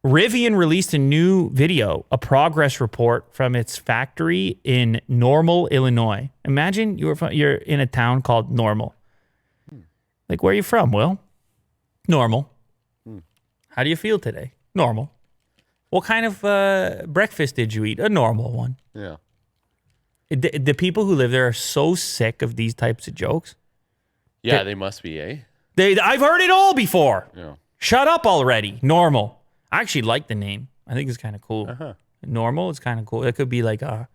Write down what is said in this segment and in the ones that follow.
Rivian released a new video, a progress report from its factory in Normal, Illinois. Imagine you're in a town called Normal. Like, where are you from, Will? Normal. How do you feel today? Normal. What kind of breakfast did you eat? A normal one. Yeah. The people who live there are so sick of these types of jokes. Yeah, they must be, eh? I've heard it all before. Yeah. Shut up already. Normal. I actually like the name. I think it's kind of cool. Normal is kind of cool. It could be like a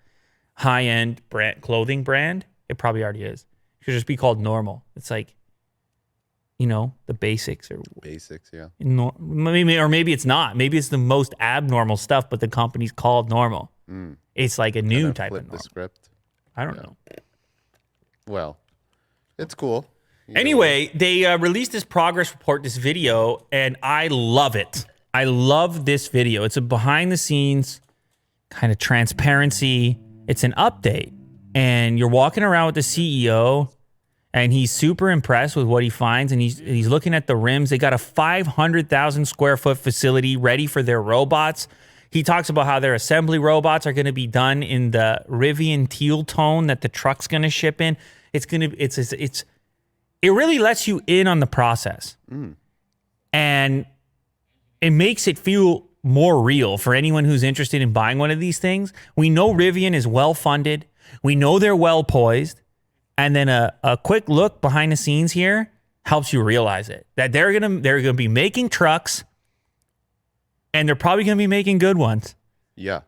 high-end clothing brand. It probably already is. It should just be called Normal. It's like, the basics. Basics, yeah. Maybe it's not. Maybe it's the most abnormal stuff, but the company's called Normal. It's like a new type of normal. The script. I don't know. Well, it's cool. Anyway, they released this progress report, this video, and I love it. I love this video. It's a behind the scenes kind of transparency. It's an update. And you're walking around with the CEO and he's super impressed with what he finds. And he's looking at the rims. They got a 500,000 square foot facility ready for their robots. He talks about how their assembly robots are going to be done in the Rivian teal tone that the truck's going to ship in. It really lets you in on the process. And it makes it feel more real for anyone who's interested in buying one of these things. We know Rivian is well-funded. We know they're well-poised. And then a quick look behind the scenes here helps you realize it. That they're gonna be making trucks, and they're probably gonna be making good ones. Yeah.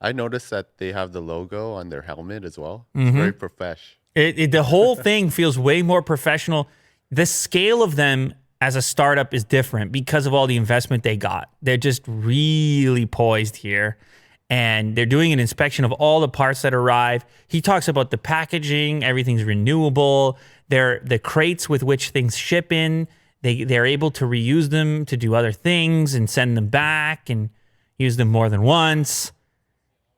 I noticed that they have the logo on their helmet as well. It's very profesh. The whole thing feels way more professional. The scale of them as a startup is different because of all the investment they got. They're just really poised here. And they're doing an inspection of all the parts that arrive. He talks about the packaging. Everything's renewable. The crates with which things ship in, they're able to reuse them to do other things and send them back and use them more than once.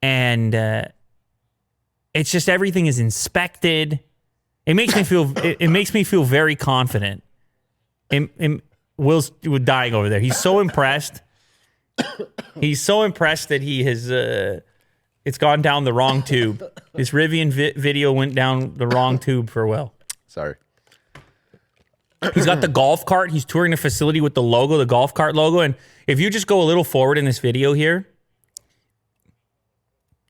And it's just everything is inspected. It makes me feel. It makes me feel very confident. Will's dying over there. He's so impressed. He's so impressed that he has. It's gone down the wrong tube. This Rivian video went down the wrong tube for Will. Sorry. He's got the golf cart. He's touring the facility with the logo, the golf cart logo. And if you just go a little forward in this video here,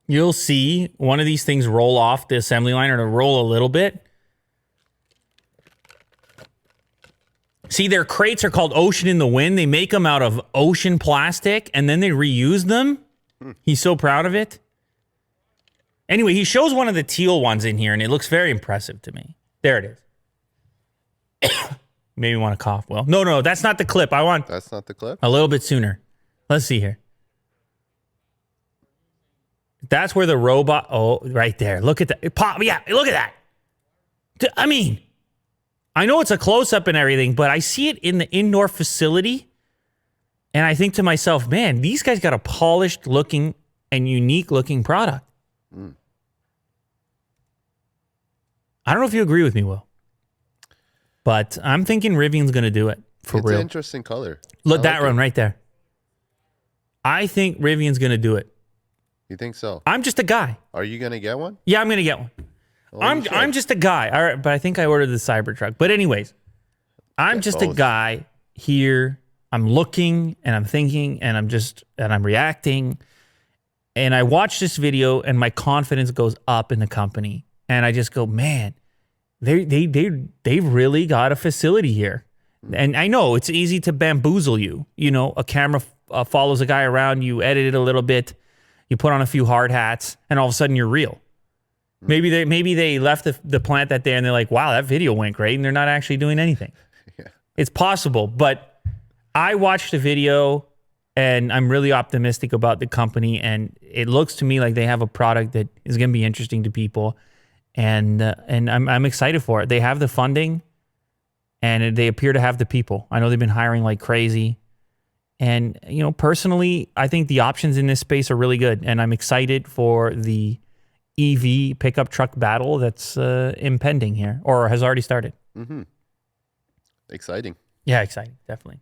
you'll see one of these things roll off the assembly line, or to roll a little bit. See, their crates are called Ocean in the Wind. They make them out of ocean plastic, and then they reuse them. He's so proud of it. Anyway, he shows one of the teal ones in here, and it looks very impressive to me. There it is. Maybe want to cough. Well, no, that's not the clip. That's not the clip? A little bit sooner. Let's see here. That's where the robot... Oh, right there. Look at that. Pop. Yeah, look at that. I mean... I know it's a close-up and everything, but I see it in the indoor facility, and I think to myself, man, these guys got a polished-looking and unique-looking product. I don't know if you agree with me, Will, but I'm thinking Rivian's going to do it for real. It's an interesting color. Look, that one right there. I think Rivian's going to do it. You think so? I'm just a guy. Are you going to get one? Yeah, I'm going to get one. Well, I'm just a guy. All right, but I think I ordered the Cybertruck. But anyways, I'm just a guy here. I'm looking and I'm thinking and I'm reacting. And I watch this video and my confidence goes up in the company. And I just go, man, they've really got a facility here. And I know it's easy to bamboozle you. You know, a camera follows a guy around, you edit it a little bit, you put on a few hard hats, and all of a sudden you're real. Maybe they left the plant that day and they're like, wow, that video went great, and they're not actually doing anything. Yeah. It's possible, but I watched the video and I'm really optimistic about the company, and it looks to me like they have a product that is going to be interesting to people, and I'm excited for it. They have the funding, and they appear to have the people. I know they've been hiring like crazy, and personally, I think the options in this space are really good, and I'm excited for the EV pickup truck battle that's impending here, or has already started. Exciting. Yeah, exciting, definitely.